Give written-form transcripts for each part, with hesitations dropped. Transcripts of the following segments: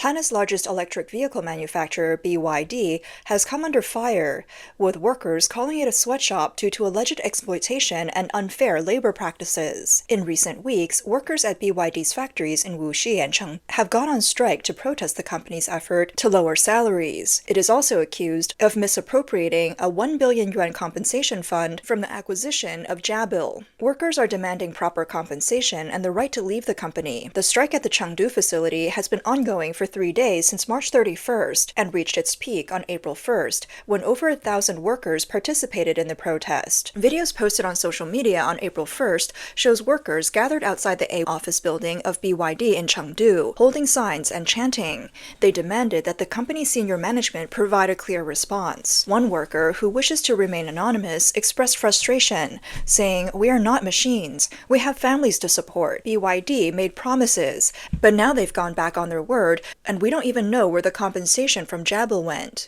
China's largest electric vehicle manufacturer, BYD, has come under fire, with workers calling it a sweatshop due to alleged exploitation and unfair labor practices. In recent weeks, workers at BYD's factories in Wuxi and Chengdu have gone on strike to protest the company's effort to lower salaries. It is also accused of misappropriating a 1 billion yuan compensation fund from the acquisition of Jabil. Workers are demanding proper compensation and the right to leave the company. The strike at the Chengdu facility has been ongoing for 3 days since March 31st and reached its peak on April 1st, when over 1,000 workers participated in the protest. Videos posted on social media on April 1st shows workers gathered outside the A office building of BYD in Chengdu, holding signs and chanting. They demanded that the company's senior management provide a clear response. One worker, who wishes to remain anonymous, expressed frustration, saying, "We are not machines. We have families to support. BYD made promises, but now they've gone back on their word, and we don't even know where the compensation from Jabil went."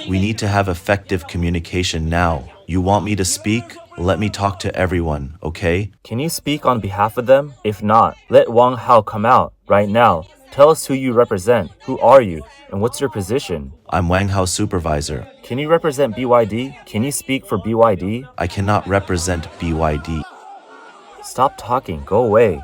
We need to have effective communication now. You want me to speak? Let me talk to everyone, okay? Can you speak on behalf of them? If not, let Wang Hao come out right now. Tell us who you represent, who are you, and what's your position? I'm Wang Hao supervisor. Can you represent BYD? Can you speak for BYD? I cannot represent BYD. Stop talking, go away.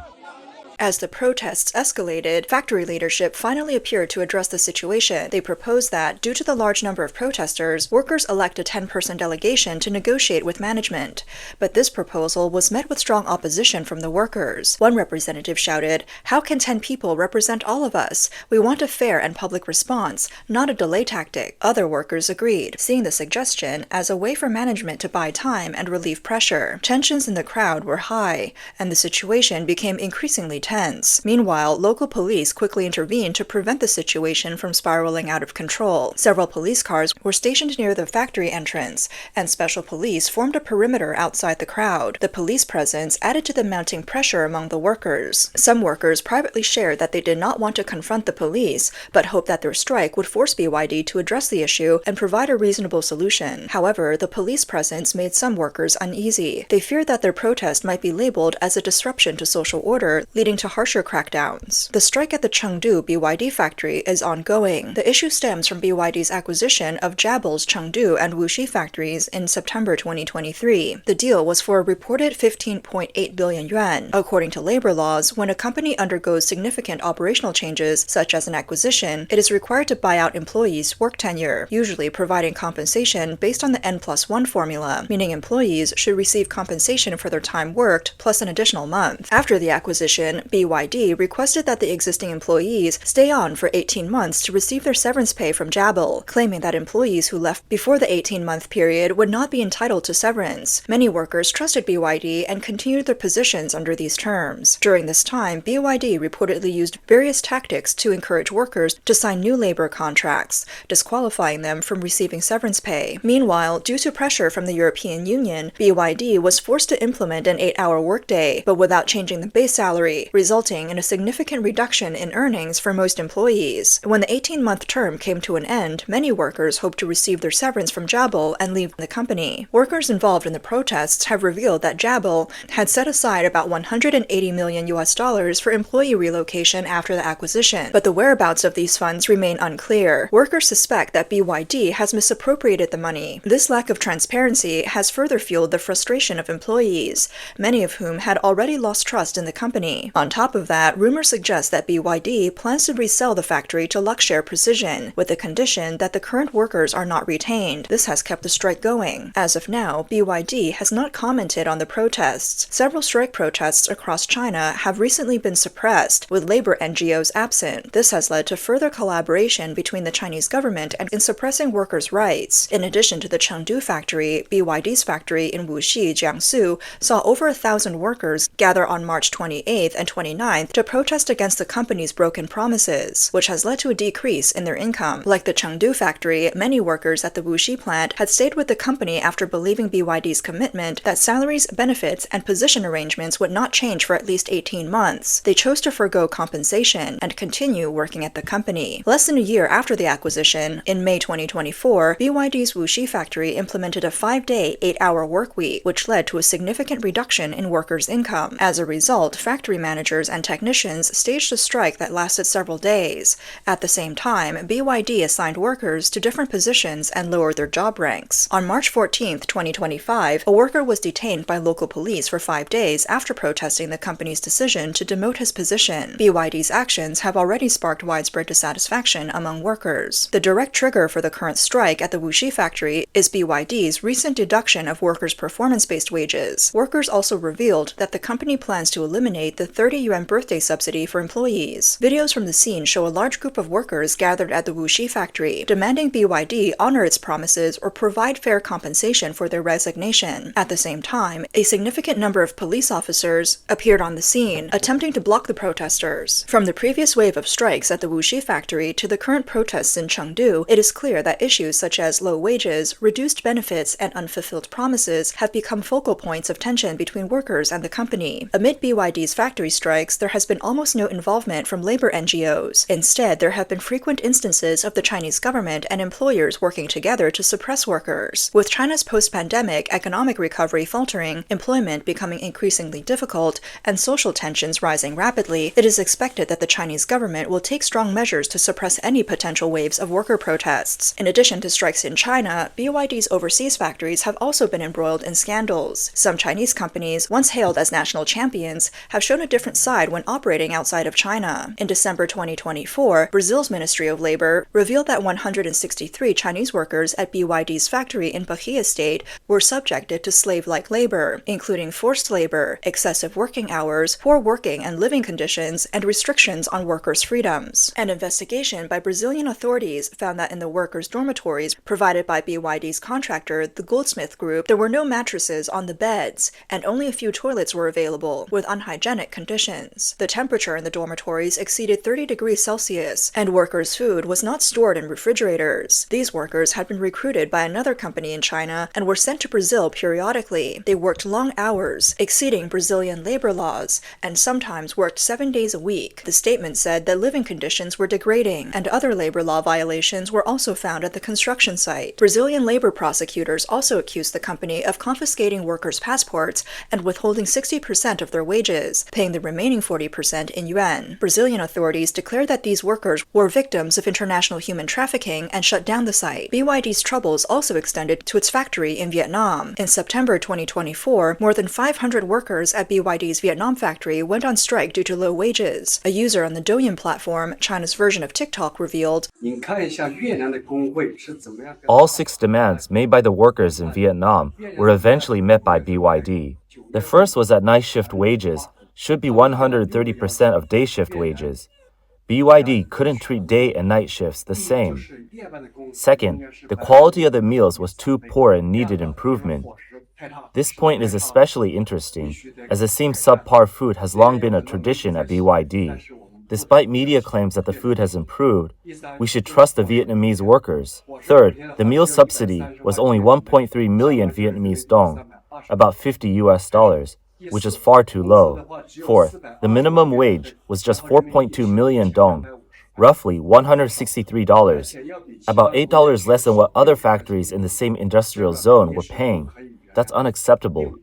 As the protests escalated, factory leadership finally appeared to address the situation. They proposed that, due to the large number of protesters, workers elect a 10-person delegation to negotiate with management. But this proposal was met with strong opposition from the workers. One representative shouted, "How can 10 people represent all of us? We want a fair and public response, not a delay tactic." Other workers agreed, seeing the suggestion as a way for management to buy time and relieve pressure. Tensions in the crowd were high, and the situation became increasingly tense. Meanwhile, local police quickly intervened to prevent the situation from spiraling out of control. Several police cars were stationed near the factory entrance, and special police formed a perimeter outside the crowd. The police presence added to the mounting pressure among the workers. Some workers privately shared that they did not want to confront the police, but hoped that their strike would force BYD to address the issue and provide a reasonable solution. However, the police presence made some workers uneasy. They feared that their protest might be labeled as a disruption to social order, leading to harsher crackdowns. The strike at the Chengdu BYD factory is ongoing. The issue stems from BYD's acquisition of Jabil's Chengdu and Wuxi factories in September 2023. The deal was for a reported 15.8 billion yuan. According to labor laws, when a company undergoes significant operational changes, such as an acquisition, it is required to buy out employees' work tenure, usually providing compensation based on the N+1 formula, meaning employees should receive compensation for their time worked plus an additional month. After the acquisition, BYD requested that the existing employees stay on for 18 months to receive their severance pay from Jabil, claiming that employees who left before the 18-month period would not be entitled to severance. Many workers trusted BYD and continued their positions under these terms. During this time, BYD reportedly used various tactics to encourage workers to sign new labor contracts, disqualifying them from receiving severance pay. Meanwhile, due to pressure from the European Union, BYD was forced to implement an 8-hour workday, but without changing the base salary, resulting in a significant reduction in earnings for most employees. When the 18-month term came to an end, many workers hoped to receive their severance from Jabil and leave the company. Workers involved in the protests have revealed that Jabil had set aside about $180 million for employee relocation after the acquisition, but the whereabouts of these funds remain unclear. Workers suspect that BYD has misappropriated the money. This lack of transparency has further fueled the frustration of employees, many of whom had already lost trust in the company. On top of that, rumors suggest that BYD plans to resell the factory to Luxshare Precision, with the condition that the current workers are not retained. This has kept the strike going. As of now, BYD has not commented on the protests. Several strike protests across China have recently been suppressed, with labor NGOs absent. This has led to further collaboration between the Chinese government and in suppressing workers' rights. In addition to the Chengdu factory, BYD's factory in Wuxi, Jiangsu, saw over 1,000 workers gather on March 28th and 29th to protest against the company's broken promises, which has led to a decrease in their income. Like the Chengdu factory, many workers at the Wuxi plant had stayed with the company after believing BYD's commitment that salaries, benefits, and position arrangements would not change for at least 18 months. They chose to forgo compensation and continue working at the company. Less than a year after the acquisition, in May 2024, BYD's Wuxi factory implemented a 5-day, 8-hour work week, which led to a significant reduction in workers' income. As a result, factory managers managers and technicians staged a strike that lasted several days. At the same time, BYD assigned workers to different positions and lowered their job ranks. On March 14, 2025, a worker was detained by local police for 5 days after protesting the company's decision to demote his position. BYD's actions have already sparked widespread dissatisfaction among workers. The direct trigger for the current strike at the Wuxi factory is BYD's recent deduction of workers' performance-based wages. Workers also revealed that the company plans to eliminate the 30 yuan birthday subsidy for employees. Videos from the scene show a large group of workers gathered at the Wuxi factory, demanding BYD honor its promises or provide fair compensation for their resignation. At the same time, a significant number of police officers appeared on the scene, attempting to block the protesters. From the previous wave of strikes at the Wuxi factory to the current protests in Chengdu, it is clear that issues such as low wages, reduced benefits, and unfulfilled promises have become focal points of tension between workers and the company. Amid BYD's factory strikes, there has been almost no involvement from labor NGOs. Instead, there have been frequent instances of the Chinese government and employers working together to suppress workers. With China's post-pandemic economic recovery faltering, employment becoming increasingly difficult, and social tensions rising rapidly, it is expected that the Chinese government will take strong measures to suppress any potential waves of worker protests. In addition to strikes in China, BYD's overseas factories have also been embroiled in scandals. Some Chinese companies, once hailed as national champions, have shown a different side when operating outside of China. In December 2024, Brazil's Ministry of Labor revealed that 163 Chinese workers at BYD's factory in Bahia State were subjected to slave-like labor, including forced labor, excessive working hours, poor working and living conditions, and restrictions on workers' freedoms. An investigation by Brazilian authorities found that in the workers' dormitories provided by BYD's contractor, the Goldsmith Group, there were no mattresses on the beds, and only a few toilets were available, with unhygienic conditions. The temperature in the dormitories exceeded 30 degrees Celsius, and workers' food was not stored in refrigerators. These workers had been recruited by another company in China and were sent to Brazil periodically. They worked long hours, exceeding Brazilian labor laws, and sometimes worked 7 days a week. The statement said that living conditions were degrading, and other labor law violations were also found at the construction site. Brazilian labor prosecutors also accused the company of confiscating workers' passports and withholding 60% of their wages, paying the remaining 40% in yuan. Brazilian authorities declared that these workers were victims of international human trafficking and shut down the site. BYD's troubles also extended to its factory in Vietnam. In September 2024, more than 500 workers at BYD's Vietnam factory went on strike due to low wages. A user on the Douyin platform, China's version of TikTok, revealed, all 6 demands made by the workers in Vietnam were eventually met by BYD. The first was that night shift wages should be 130% of day shift wages. BYD couldn't treat day and night shifts the same. Second, the quality of the meals was too poor and needed improvement. This point is especially interesting, as it seems subpar food has long been a tradition at BYD. Despite media claims that the food has improved, we should trust the Vietnamese workers. Third, the meal subsidy was only 1.3 million Vietnamese dong, about $50, which is far too low. Fourth, the minimum wage was just 4.2 million dong, roughly $163, about $8 less than what other factories in the same industrial zone were paying. That's unacceptable.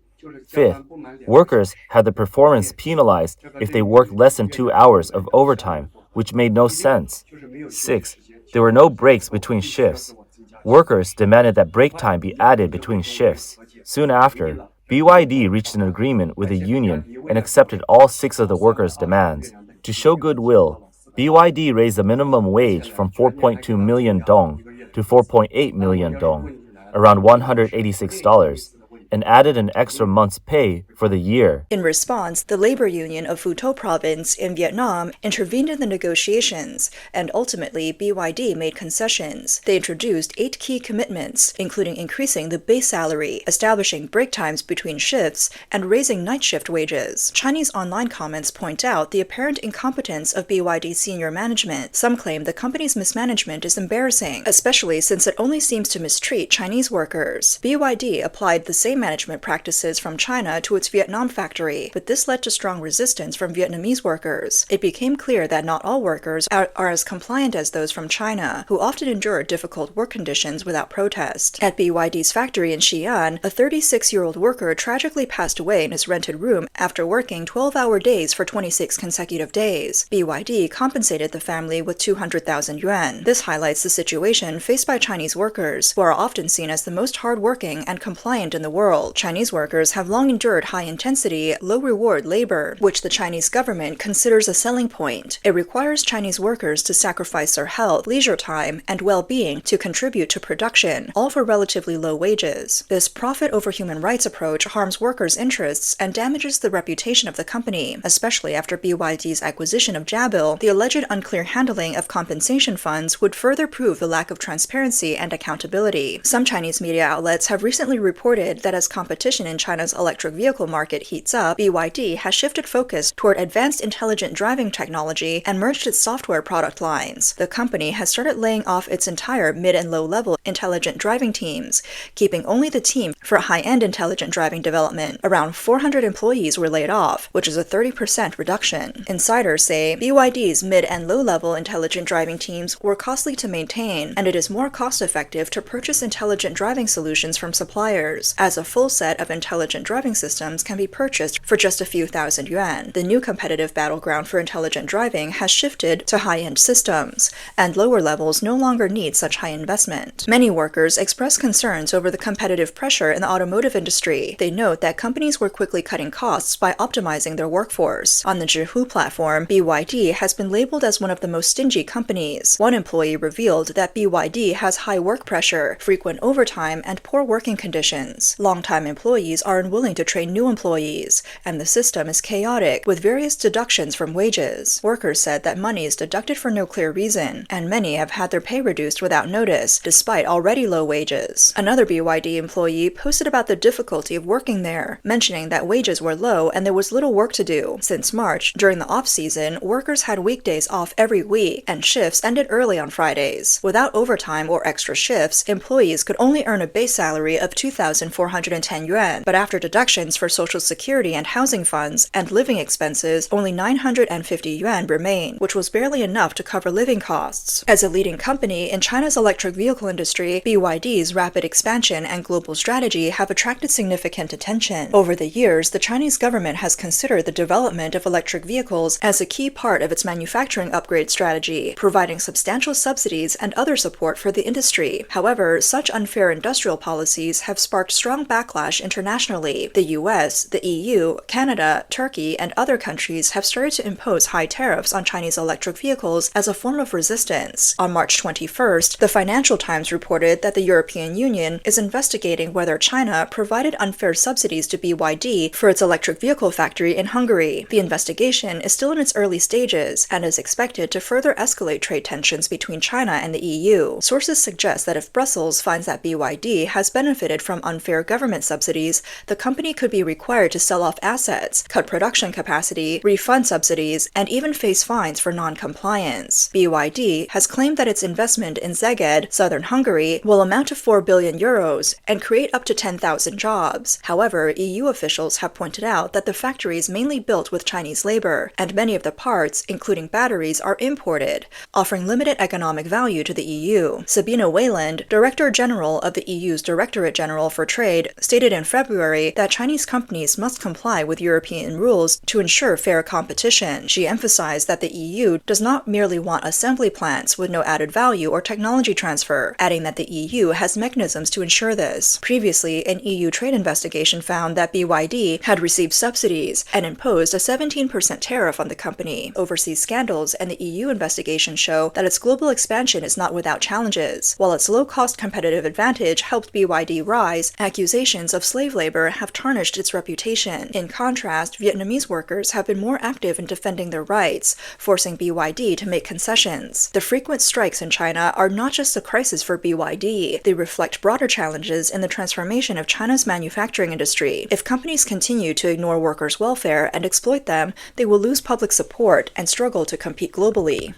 Fifth, workers had the performance penalized if they worked less than 2 hours of overtime, which made no sense. Sixth, there were no breaks between shifts. Workers demanded that break time be added between shifts. Soon after, BYD reached an agreement with the union and accepted all 6 of the workers' demands. To show goodwill, BYD raised the minimum wage from 4.2 million dong to 4.8 million dong, around $186, and added an extra month's pay for the year. In response, the labor union of Phu Tho province in Vietnam intervened in the negotiations, and ultimately BYD made concessions. They introduced 8 key commitments, including increasing the base salary, establishing break times between shifts, and raising night shift wages. Chinese online comments point out the apparent incompetence of BYD's senior management. Some claim the company's mismanagement is embarrassing, especially since it only seems to mistreat Chinese workers. BYD applied the same management practices from China to its Vietnam factory, but this led to strong resistance from Vietnamese workers. It became clear that not all workers are as compliant as those from China, who often endure difficult work conditions without protest. At BYD's factory in Xi'an, a 36-year-old worker tragically passed away in his rented room after working 12-hour days for 26 consecutive days. BYD compensated the family with 200,000 yuan. This highlights the situation faced by Chinese workers, who are often seen as the most hardworking and compliant in the world. Chinese workers have long endured high-intensity, low-reward labor, which the Chinese government considers a selling point. It requires Chinese workers to sacrifice their health, leisure time, and well-being to contribute to production, all for relatively low wages. This profit-over-human-rights approach harms workers' interests and damages the reputation of the company, especially after BYD's acquisition of Jabil. The alleged unclear handling of compensation funds would further prove the lack of transparency and accountability. Some Chinese media outlets have recently reported that as competition in China's electric vehicle market heats up, BYD has shifted focus toward advanced intelligent driving technology and merged its software product lines. The company has started laying off its entire mid- and low-level intelligent driving teams, keeping only the team for high-end intelligent driving development. Around 400 employees were laid off, which is a 30% reduction. Insiders say BYD's mid- and low-level intelligent driving teams were costly to maintain, and it is more cost-effective to purchase intelligent driving solutions from suppliers, as a full set of intelligent driving systems can be purchased for just a few thousand yuan. The new competitive battleground for intelligent driving has shifted to high-end systems, and lower levels no longer need such high investment. Many workers express concerns over the competitive pressure in the automotive industry. They note that companies were quickly cutting costs by optimizing their workforce. On the Zhihu platform, BYD has been labeled as one of the most stingy companies. One employee revealed that BYD has high work pressure, frequent overtime, and poor working conditions. Longtime employees are unwilling to train new employees, and the system is chaotic, with various deductions from wages. Workers said that money is deducted for no clear reason, and many have had their pay reduced without notice, despite already low wages. Another BYD employee posted about the difficulty of working there, mentioning that wages were low and there was little work to do. Since March, during the off-season, workers had weekdays off every week, and shifts ended early on Fridays. Without overtime or extra shifts, employees could only earn a base salary of 2,410 yuan, but after deductions for social security and housing funds and living expenses, only 950 yuan remained, which was barely enough to cover living costs. As a leading company in China's electric vehicle industry, BYD's rapid expansion and global strategy have attracted significant attention. Over the years, the Chinese government has considered the development of electric vehicles as a key part of its manufacturing upgrade strategy, providing substantial subsidies and other support for the industry. However, such unfair industrial policies have sparked strong backlash internationally. The US, the EU, Canada, Turkey, and other countries have started to impose high tariffs on Chinese electric vehicles as a form of resistance. On March 21st, the Financial Times reported that the European Union is investigating whether China provided unfair subsidies to BYD for its electric vehicle factory in Hungary. The investigation is still in its early stages and is expected to further escalate trade tensions between China and the EU. Sources suggest that if Brussels finds that BYD has benefited from unfair government subsidies, the company could be required to sell off assets, cut production capacity, refund subsidies, and even face fines for non-compliance. BYD has claimed that its investment in Szeged, southern Hungary, will amount to 4 billion euros and create up to 10,000 jobs. However, EU officials have pointed out that the factory is mainly built with Chinese labor, and many of the parts, including batteries, are imported, offering limited economic value to the EU. Sabine Weyland, Director General of the EU's Directorate General for Trade, stated in February that Chinese companies must comply with European rules to ensure fair competition. She emphasized that the EU does not merely want assembly plants with no added value or technology transfer, adding that the EU has mechanisms to ensure this. Previously, an EU trade investigation found that BYD had received subsidies and imposed a 17% tariff on the company. Overseas scandals and the EU investigation show that its global expansion is not without challenges. While its low-cost competitive advantage helped BYD rise, accusations of slave labor have tarnished its reputation. In contrast, Vietnamese workers have been more active in defending their rights, forcing BYD to make concessions. The frequent strikes in China are not just a crisis for BYD, they reflect broader challenges in the transformation of China's manufacturing industry. If companies continue to ignore workers' welfare and exploit them, they will lose public support and struggle to compete globally.